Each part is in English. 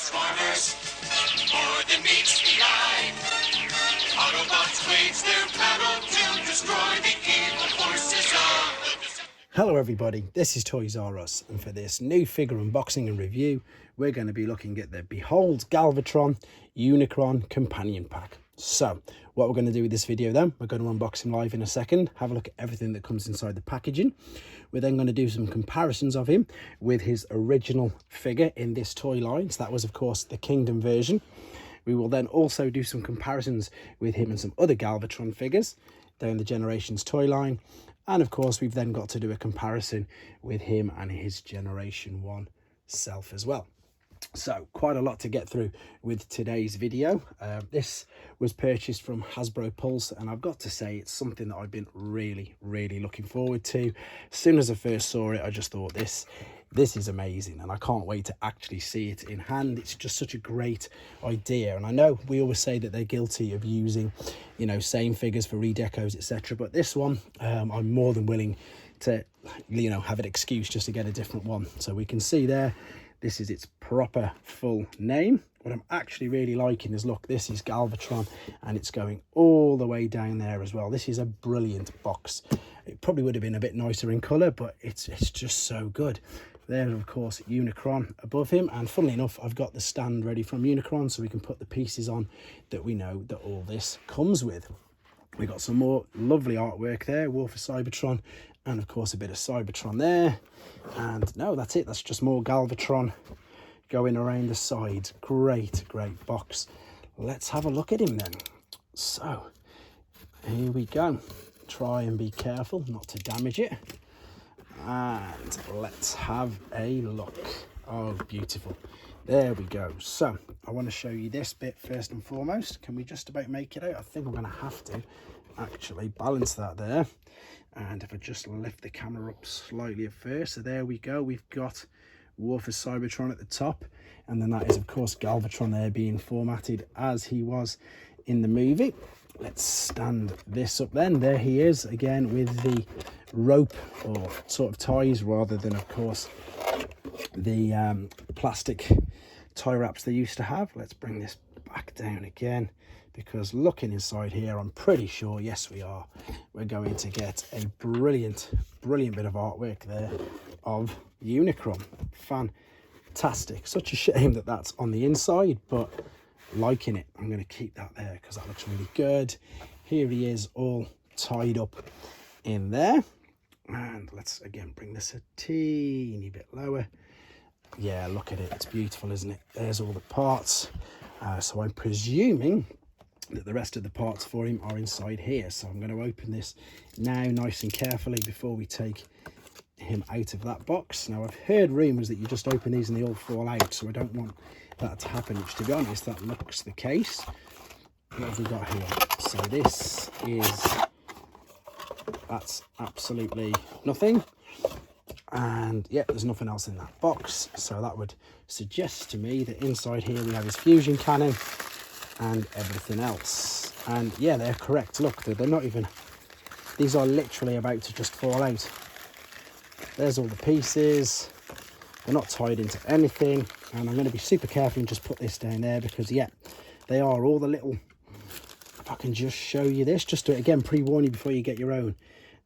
Transformers, more than meets the eye. Autobots wage their battle to destroy the evil forces of the... Hello everybody, this is Toys R Us, and for this new figure unboxing and review, we're going to be looking at the Behold Galvatron Unicron Companion Pack. So, what we're going to do with this video then, we're going to unbox him live in a second, have a look at everything that comes inside the packaging. We're then going to do some comparisons of him with his original figure in this toy line. So that was, of course, the Kingdom version. We will then also do some comparisons with him and some other Galvatron figures down the Generations toy line. And of course, we've then got to do a comparison with him and his Generation 1 self as well. So quite a lot to get through with today's video. This was purchased from Hasbro Pulse, and I've got to say it's something that I've been really looking forward to. As soon as I first saw it, I just thought this is amazing, and I can't wait to actually see it in hand. It's just such a great idea, and I know we always say that they're guilty of using, you know, same figures for redecos, etc., but this one I'm more than willing to, you know, have an excuse just to get a different one. So we can see there, this is its proper full name. What I'm actually really liking is, look, this is Galvatron, and it's going all the way down there as well. This is a brilliant box. It probably would have been a bit nicer in colour, but it's just so good. There, of course, Unicron above him, and funnily enough, I've got the stand ready from Unicron, so we can put the pieces on that we know that all this comes with. We got some more lovely artwork there, War for Cybertron, and of course a bit of Cybertron there. And no, that's it. That's just more Galvatron going around the sides. Great box. Let's have a look at him then. So here we go. Try and be careful not to damage it. And let's have a look. Oh, beautiful. There we go. So I want to show you this bit first and foremost. Can we just about make it out? I think I'm going to have to actually balance that there. And if I just lift the camera up slightly at first, so there we go. We've got War for Cybertron at the top, and then that is, of course, Galvatron there being formatted as he was in the movie. Let's stand this up then. There he is again with the rope or sort of ties rather than, of course, the plastic tie wraps they used to have. Let's bring this back down again, because looking inside here, I'm pretty sure, yes we are, we're going to get a brilliant bit of artwork there of Unicron. Fantastic. Such a shame that that's on the inside, but liking it. I'm going to keep that there because that looks really good. Here he is all tied up in there, and let's again bring this a teeny bit lower. Yeah, look at it, it's beautiful, isn't it? There's all the parts. So I'm presuming that the rest of the parts for him are inside here. So I'm going to open this now nice and carefully before we take him out of that box. Now, I've heard rumours that you just open these and they all fall out, so I don't want that to happen, which, to be honest, that looks the case. What have we got here? So this is, that's absolutely nothing. And yeah, there's nothing else in that box, so that would suggest to me that inside here we have his fusion cannon and everything else. And yeah, they're correct. Look, they're not even, these are literally about to just fall out. There's all the pieces. They're not tied into anything, and I'm going to be super careful and just put this down there, because yeah, they are all the little, if I can just show you this, just to again pre-warn you before you get your own.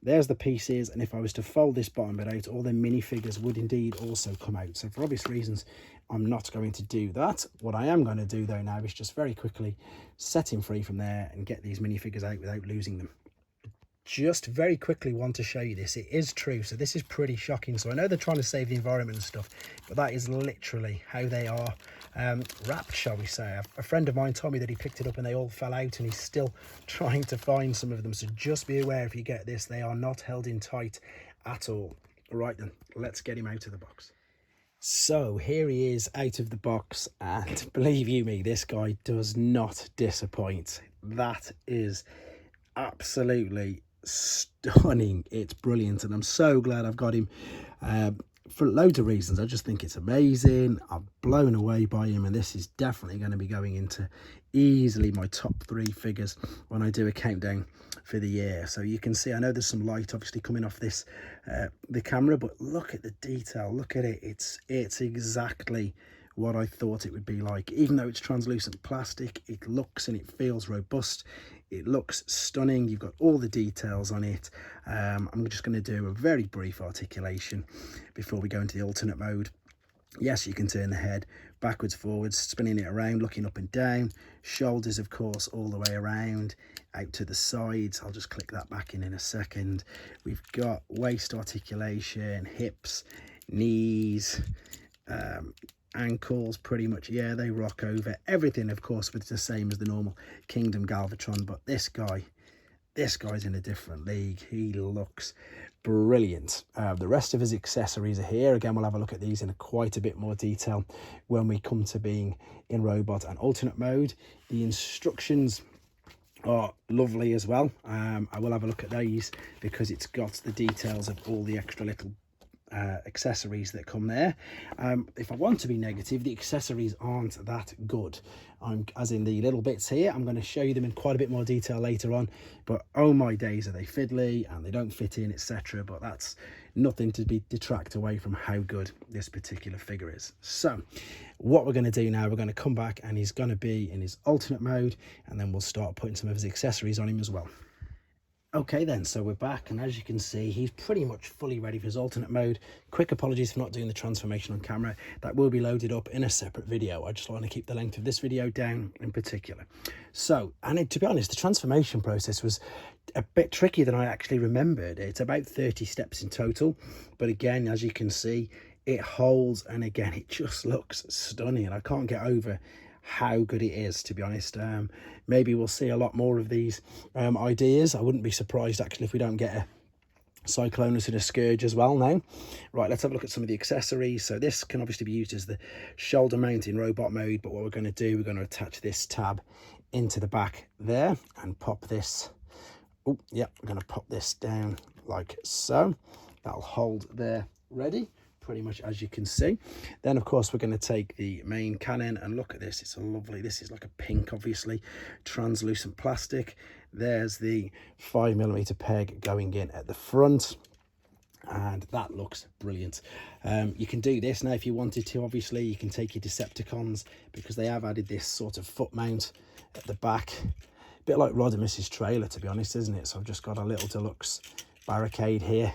There's the pieces, and if I was to fold this bottom bit out, all the minifigures would indeed also come out. So for obvious reasons, I'm not going to do that. What I am going to do though now is just very quickly set him free from there and get these minifigures out without losing them. Just very quickly want to show you this. It is true, so this is pretty shocking. So I know they're trying to save the environment and stuff, but that is literally how they are wrapped, shall we say. A friend of mine told me that he picked it up and they all fell out, and he's still trying to find some of them. So just be aware, if you get this, they are not held in tight at all. Right then, let's get him out of the box. So here he is out of the box, and believe you me, this guy does not disappoint. That is absolutely stunning. It's brilliant, and I'm so glad I've got him for loads of reasons. I just think it's amazing. I'm blown away by him, and this is definitely going to be going into easily my top 3 figures when I do a countdown for the year. So you can see, I know there's some light obviously coming off this the camera, but look at the detail, look at it. It's exactly what I thought it would be like. Even though it's translucent plastic, it looks and it feels robust. It looks stunning. You've got all the details on it. I'm just going to do a very brief articulation before we go into the alternate mode. Yes, you can turn the head backwards, forwards, spinning it around, looking up and down. Shoulders, of course, all the way around, out to the sides. I'll just click that back in a second. We've got waist articulation, hips, knees, ankles, pretty much. Yeah, they rock over. Everything, of course, was the same as the normal Kingdom Galvatron, but this guy's in a different league. He looks brilliant. The rest of his accessories are here. Again, we'll have a look at these in quite a bit more detail when we come to being in robot and alternate mode. The instructions are lovely as well. I will have a look at these because it's got the details of all the extra little accessories that come there. If I want to be negative, the accessories aren't that good. As in the little bits here, I'm going to show you them in quite a bit more detail later on, but oh my days, are they fiddly and they don't fit in, etc. But that's nothing to be detract away from how good this particular figure is. So what we're going to do now, we're going to come back and he's going to be in his alternate mode, and then we'll start putting some of his accessories on him as well. Okay then, so we're back, and as you can see, he's pretty much fully ready for his alternate mode. Quick apologies for not doing the transformation on camera. That will be loaded up in a separate video. I just want to keep the length of this video down in particular. So, and to be honest, the transformation process was a bit trickier than I actually remembered. It's about 30 steps in total, but again, as you can see, it holds, and again, it just looks stunning, and I can't get over how good it is, to be honest. Maybe we'll see a lot more of these ideas. I wouldn't be surprised actually if we don't get a Cyclonus and a Scourge as well now. Right, let's have a look at some of the accessories. So this can obviously be used as the shoulder mount in robot mode, but what we're going to do, we're going to attach this tab into the back there and pop this. Oh yeah, I'm going to pop this down like so. That'll hold there ready, pretty much as you can see. Then of course we're going to take the main cannon, and look at this, it's a lovely, this is like a pink, obviously translucent plastic. There's the 5mm peg going in at the front, and that looks brilliant. You can do this now if you wanted to. Obviously you can take your Decepticons, because they have added this sort of foot mount at the back, a bit like Rodimus's trailer, to be honest, isn't it? So I've just got a little deluxe barricade here,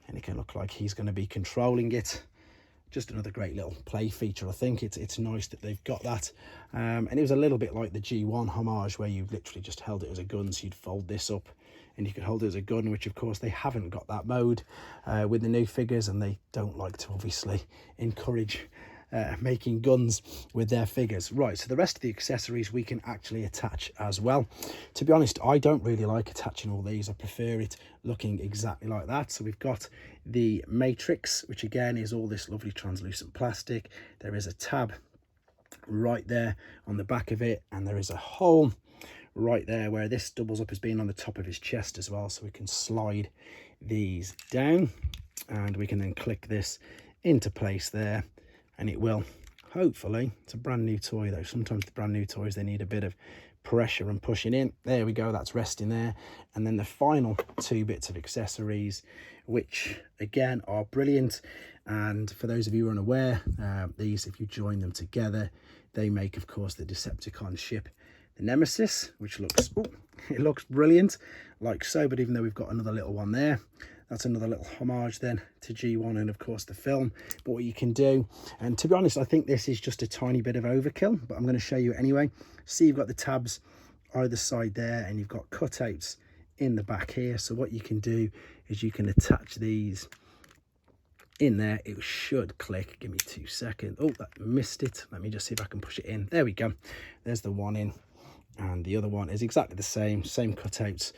and it can look like he's going to be controlling it. Just another great little play feature. I think it's nice that they've got that. And it was a little bit like the G1 homage, where you literally just held it as a gun, so you'd fold this up and you could hold it as a gun, which of course they haven't got that mode with the new figures, and they don't like to obviously encourage making guns with their figures. Right, so the rest of the accessories we can actually attach as well. To be honest, I don't really like attaching all these. I prefer it looking exactly like that. So we've got the matrix, which again is all this lovely translucent plastic. There is a tab right there on the back of it, and there is a hole right there where this doubles up as being on the top of his chest as well. So we can slide these down, and we can then click this into place there, and it will hopefully, it's a brand new toy though, sometimes the brand new toys, they need a bit of pressure and pushing in. There we go, that's resting there. And then the final two bits of accessories, which again are brilliant, and for those of you who are unaware, these, if you join them together, they make of course the Decepticon ship, the Nemesis, which looks, ooh, it looks brilliant like so. But even though we've got another little one there, that's another little homage then to G1 and of course the film. But what you can do, and to be honest, I think this is just a tiny bit of overkill, but I'm going to show you anyway. See, you've got the tabs either side there, and you've got cutouts in the back here. So what you can do is you can attach these in there. It should click. Give me 2 seconds. Oh, that missed it. Let me just see if I can push it in. There we go. There's the one in, and the other one is exactly the same cutouts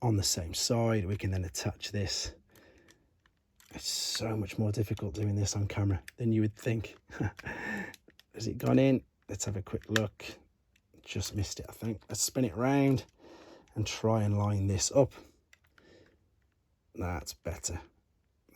on the same side. We can then attach this. It's so much more difficult doing this on camera than you would think. Has it gone in? Let's have a quick look. Just missed it, I think. Let's spin it around and try and line this up. That's better.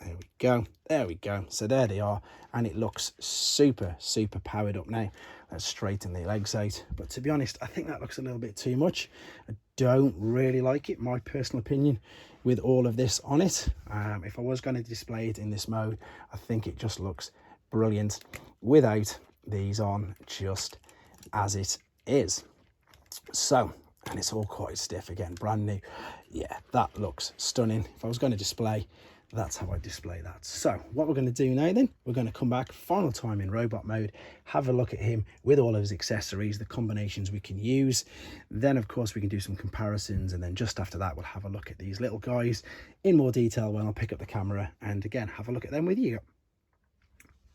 There we go. There we go. So there they are, and it looks super powered up now. Let's straighten the legs out. But to be honest, I think that looks a little bit too much. I don't really like it, my personal opinion, with all of this on it. If I was going to display it in this mode, I think it just looks brilliant without these on just as it is. So, and it's all quite stiff again, brand new. Yeah, that looks stunning. If I was going to display, that's how I display that. So what we're going to do now then, we're going to come back final time in robot mode, have a look at him with all of his accessories, the combinations we can use. Then of course we can do some comparisons, and then just after that we'll have a look at these little guys in more detail when I'll pick up the camera and again have a look at them with you.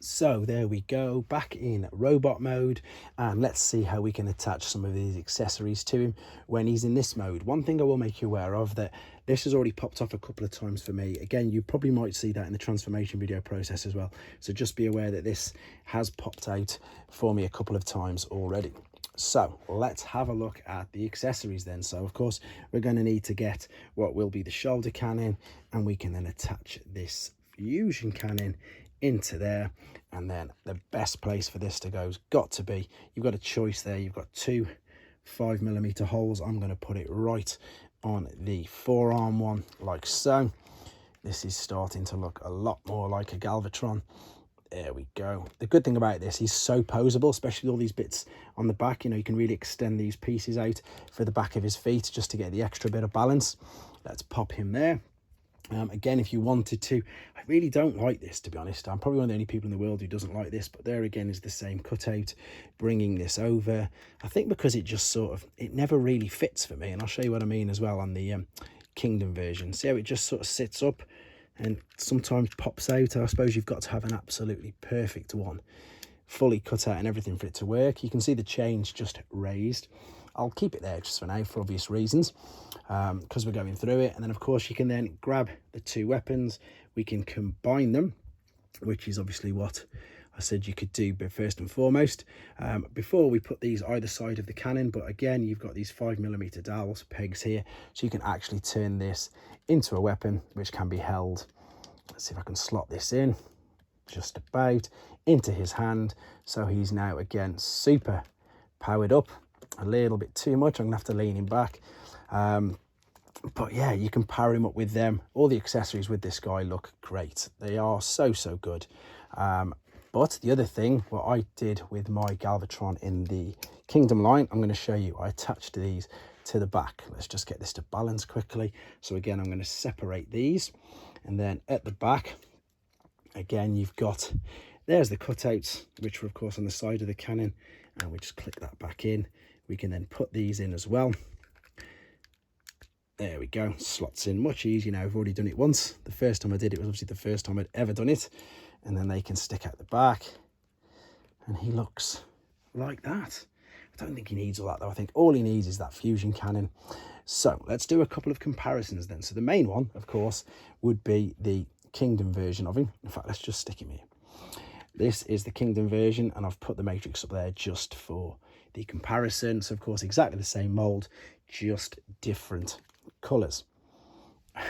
So there we go, back in robot mode, and let's see how we can attach some of these accessories to him when he's in this mode. One thing I will make you aware of, that this has already popped off a couple of times for me. Again, you probably might see that in the transformation video process as well, so just be aware that this has popped out for me a couple of times already. So let's have a look at the accessories then. So of course we're going to need to get what will be the shoulder cannon, and we can then attach this fusion cannon into there. And then the best place for this to go has got to be, you've got a choice there, you've got two 5mm holes. I'm going to put it right on the forearm one like so. This is starting to look a lot more like a galvatron. There we go. The good thing about this, he's so posable, especially with all these bits on the back. You know, you can really extend these pieces out for the back of his feet just to get the extra bit of balance. Let's pop him there. Again, if you wanted to, I really don't like this, to be honest. I'm probably one of the only people in the world who doesn't like this, but there again is the same cutout, bringing this over. I think because it just sort of, it never really fits for me, and I'll show you what I mean as well on the Kingdom version. See how it just sort of sits up and sometimes pops out? I suppose you've got to have an absolutely perfect one, fully cut out and everything for it to work. You can see the chain's just raised. I'll keep it there just for now for obvious reasons, because we're going through it. And then of course you can then grab the two weapons, we can combine them, which is obviously what I said you could do. But first and foremost, before we put these either side of the cannon, but again you've got these 5mm dowels pegs here, so you can actually turn this into a weapon which can be held. Let's see if I can slot this in just about into his hand. So he's now again super powered up. A little bit too much, I'm gonna have to lean him back, but yeah, you can power him up with them. All the accessories with this guy look great, they are so good. But the other thing, what I did with my galvatron in the Kingdom line, I'm going to show you. I attached these to the back. Let's just get this to balance quickly. So again, I'm going to separate these, and then at the back again you've got, there's the cutouts, which were of course on the side of the cannon, and we just click that back in. We can then put these in as well. There we go, slots in much easier now. I've already done it once. The first time I did it was obviously the first time I'd ever done it. And then they can stick out the back, and he looks like that. I don't think he needs all that though. I think all he needs is that fusion cannon. So let's do a couple of comparisons then. So the main one, of course, would be the Kingdom version of him. In fact, let's just stick him here. This is the Kingdom version, and I've put the matrix up there just for the comparison. So of course exactly the same mold, just different colors.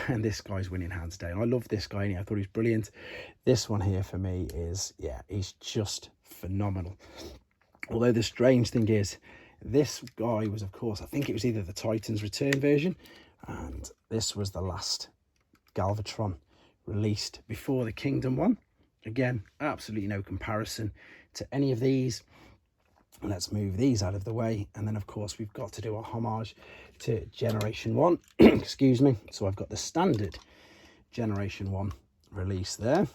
And this guy's winning hands down. I love this guy. I thought he was brilliant. This one here for me is, yeah, he's just phenomenal. Although the strange thing is, this guy was, of course, I think it was either the Titans Return version, and this was the last Galvatron released before the Kingdom one. Again, absolutely no comparison to any of these. Let's move these out of the way, and then of course we've got to do a homage to Generation 1. Excuse me. So I've got the standard Generation 1 release there,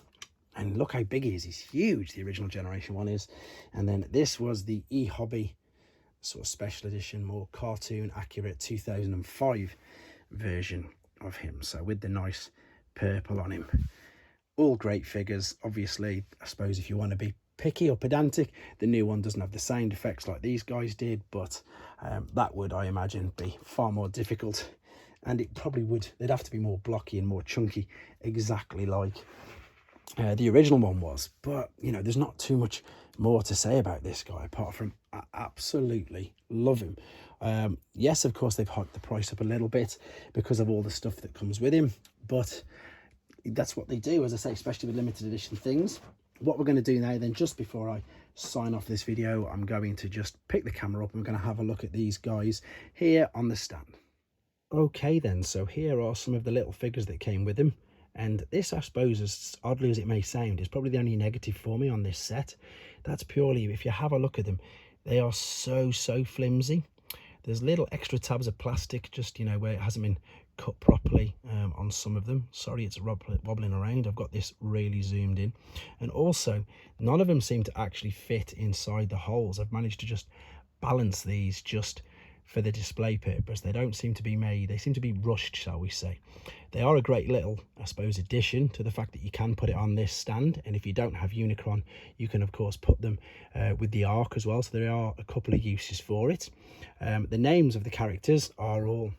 and look how big he is. He's huge, the original Generation 1 is. And then this was the e-hobby sort of special edition, more cartoon accurate 2005 version of him, so with the nice purple on him. All great figures. Obviously, I suppose if you want to be picky or pedantic, the new one doesn't have the sound effects like these guys did, but that would, I imagine, be far more difficult, and it probably would, they'd have to be more blocky and more chunky, exactly like the original one was. But you know, there's not too much more to say about this guy apart from I absolutely love him. Yes, of course they've hiked the price up a little bit because of all the stuff that comes with him, but that's what they do, as I say, especially with limited edition things. What we're going to do now then, just before I sign off this video, I'm going to just pick the camera up and we're going to have a look at these guys here on the stand. Okay then, so here are some of the little figures that came with him, and this, I suppose, as oddly as it may sound, is probably the only negative for me on this set. That's purely, if you have a look at them, they are so flimsy. There's little extra tabs of plastic, just, you know, where it hasn't been cut properly on some of them. Sorry, it's wobbling around. I've got this really zoomed in. And also, none of them seem to actually fit inside the holes. I've managed to just balance these just for the display purpose. They don't seem to be made, they seem to be rushed, shall we say. They are a great little, I suppose, addition to the fact that you can put it on this stand, and if you don't have unicron, you can of course put them with the arc as well, so there are a couple of uses for it. The names of the characters are all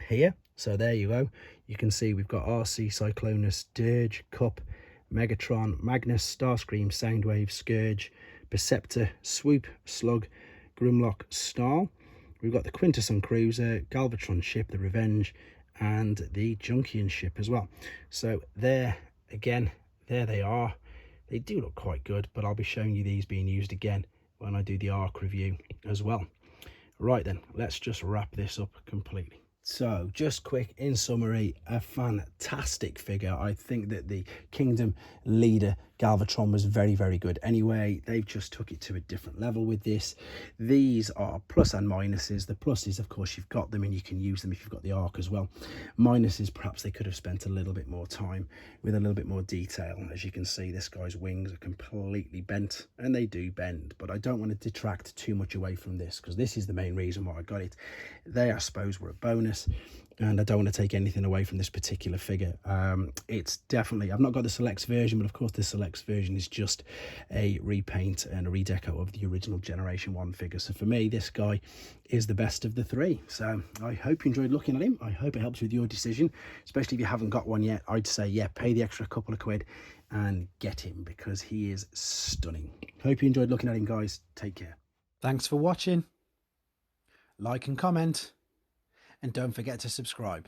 here, so there you go. You can see we've got RC, Cyclonus, Dirge, Cup, Megatron, Magnus, Starscream, Soundwave, Scourge, Perceptor, Swoop, Slug, Grimlock, Snarl. We've got the Quintesson Cruiser, Galvatron ship, the Revenge, and the Junkion ship as well. So there, again, there they are. They do look quite good, but I'll be showing you these being used again when I do the ARC review as well. Right then, let's just wrap this up completely. So just quick in summary, a fantastic figure. I think that the Kingdom Leader Galvatron was very good. Anyway, they've just took it to a different level with this. These are plus and minuses. The pluses, of course, you've got them and you can use them if you've got the arc as well. Minuses, perhaps they could have spent a little bit more time with a little bit more detail. As you can see, this guy's wings are completely bent, and they do bend, but I don't want to detract too much away from this, because this is the main reason why I got it. They, I suppose, were a bonus, and I don't want to take anything away from this particular figure. It's definitely, I've not got the Selects version, but of course the Selects version is just a repaint and a redeco of the original Generation 1 figure. So for me, this guy is the best of the three. So I hope you enjoyed looking at him. I hope it helps with your decision, especially if you haven't got one yet. I'd say, yeah, pay the extra couple of quid and get him, because he is stunning. Hope you enjoyed looking at him, guys. Take care. Thanks for watching. Like and comment, and don't forget to subscribe.